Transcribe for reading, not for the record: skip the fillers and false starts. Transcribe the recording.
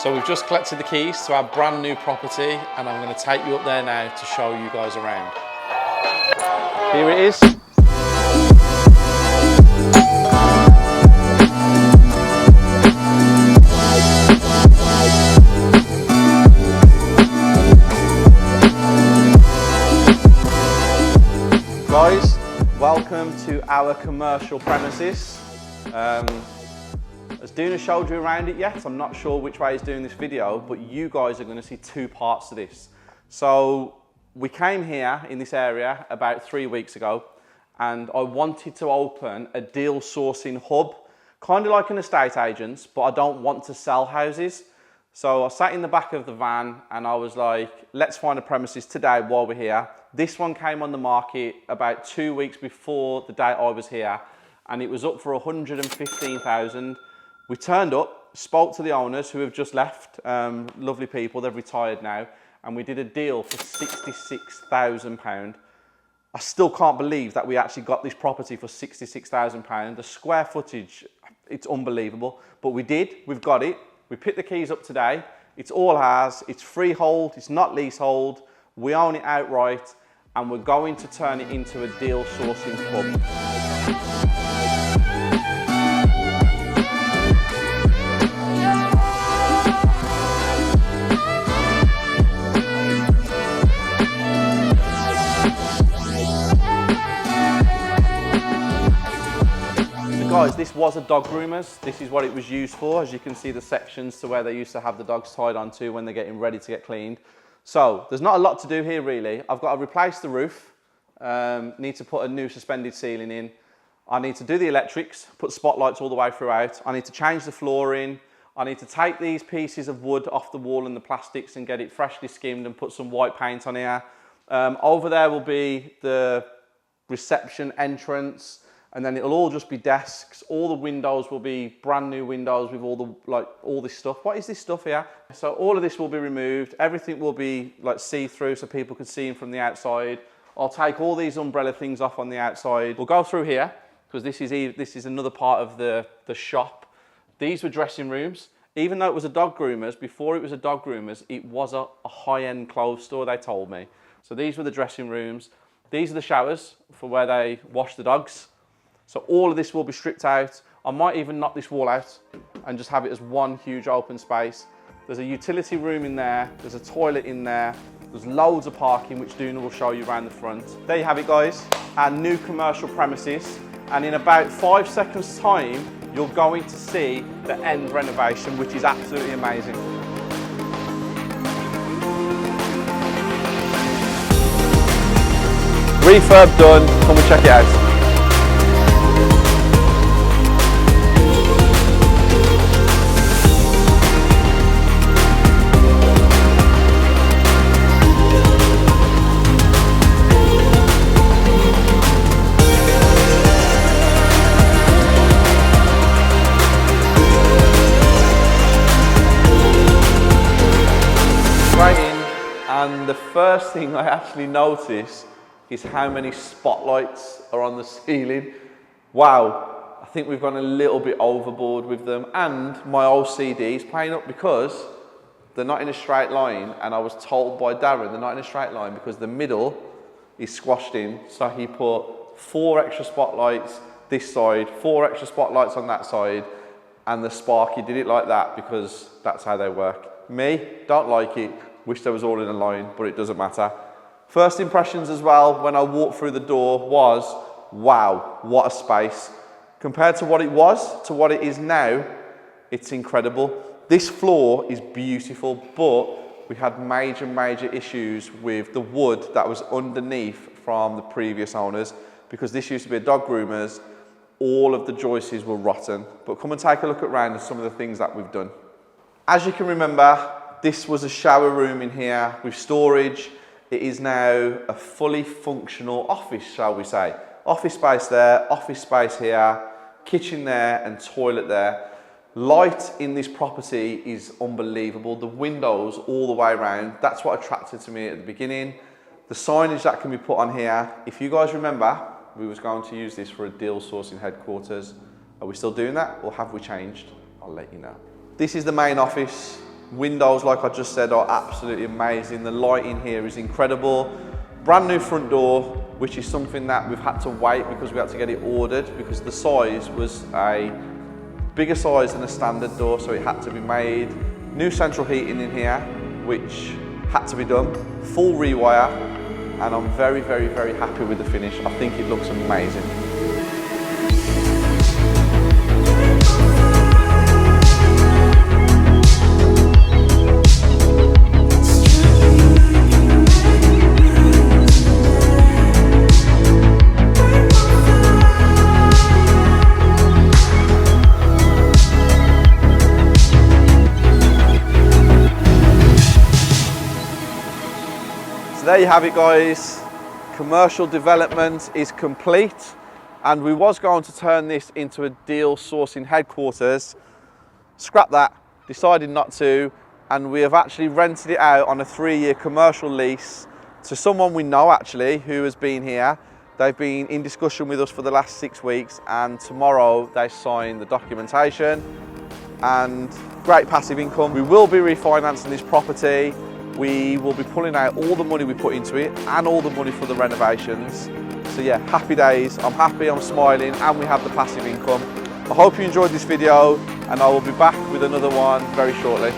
So we've just collected the keys to our brand new property and I'm going to take you up there now to show you guys around. Here it is. Guys, welcome to our commercial premises. As Duna showed you around it yet, I'm not sure which way he's doing this video, but you guys are going to see two parts to this. So we came here in this area about 3 weeks ago and I wanted to open a deal sourcing hub, kind of like an estate agent's, but I don't want to sell houses. So I sat in the back of the van and I was like, let's find a premises today while we're here. This one came on the market about 2 weeks before the date I was here and it was up for 115,000. We turned up, spoke to the owners who have just left, lovely people, they've retired now, and we did a deal for £66,000. I still can't believe that we actually got this property for £66,000. The square footage, it's unbelievable, but we did, we've got it. We picked the keys up today. It's all ours, it's freehold, it's not leasehold. We own it outright, and we're going to turn it into a deal sourcing hub. Guys, this was a dog groomer's. This is what it was used for. As you can see, the sections to where they used to have the dogs tied onto when they're getting ready to get cleaned. So there's not a lot to do here really. I've got to replace the roof, need to put a new suspended ceiling in. I need to do the electrics, put spotlights all the way throughout. I need to change the flooring. I need to take these pieces of wood off the wall and the plastics and get it freshly skimmed and put some white paint on here. Over there will be the reception entrance. And then it'll all just be desks. All the windows will be brand new windows with all this stuff. What is this stuff here? So all of this will be removed. Everything will be like see-through so people can see in from the outside. I'll take all these umbrella things off on the outside. We'll go through here because this is another part of the shop. These were dressing rooms. Even though it was a dog groomer's, before it was a dog groomer's, it was a high-end clothes store, they told me. So these were the dressing rooms. These are the showers for where they wash the dogs. So all of this will be stripped out. I might even knock this wall out and just have it as one huge open space. There's a utility room in there. There's a toilet in there. There's loads of parking, which Duna will show you around the front. There you have it, guys. Our new commercial premises. And in about 5 seconds time, you're going to see the end renovation, which is absolutely amazing. Refurb done. Come and check it out. And the first thing I actually notice is how many spotlights are on the ceiling. Wow, I think we've gone a little bit overboard with them. And my OCD is playing up because they're not in a straight line. And I was told by Darren they're not in a straight line because the middle is squashed in. So he put 4 extra spotlights this side, 4 extra spotlights on that side. And the Sparky did it like that because that's how they work. Me, don't like it. Wish they was all in a line, but it doesn't matter. First impressions as well, when I walked through the door was, wow, what a space. Compared to what it was, to what it is now, it's incredible. This floor is beautiful, but we had major issues with the wood that was underneath from the previous owners, because this used to be a dog groomer's. All of the joists were rotten. But come and take a look around at some of the things that we've done. As you can remember, this was a shower room in here with storage. It is now a fully functional office, shall we say. Office space there, office space here, kitchen there and toilet there. Light in this property is unbelievable. The windows all the way around, that's what attracted to me at the beginning. The signage that can be put on here, if you guys remember, we was going to use this for a deal sourcing headquarters. Are we still doing that or have we changed? I'll let you know. This is the main office. Windows, like I just said, are absolutely amazing. The lighting here is incredible. Brand new front door, which is something that we've had to wait because we had to get it ordered because the size was a bigger size than a standard door, so it had to be made. New central heating in here, which had to be done. Full rewire, and I'm very, very, very happy with the finish. I think it looks amazing. So there you have it, guys. Commercial development is complete, and we was going to turn this into a deal sourcing headquarters. Scrap that, decided not to, and we have actually rented it out on a 3-year commercial lease to someone we know actually who has been here. They've been in discussion with us for the last 6 weeks, and tomorrow they sign the documentation, and great passive income. We will be refinancing this property. We will be pulling out all the money we put into it and all the money for the renovations. So yeah, happy days. I'm happy, I'm smiling, and we have the passive income. I hope you enjoyed this video, and I will be back with another one very shortly.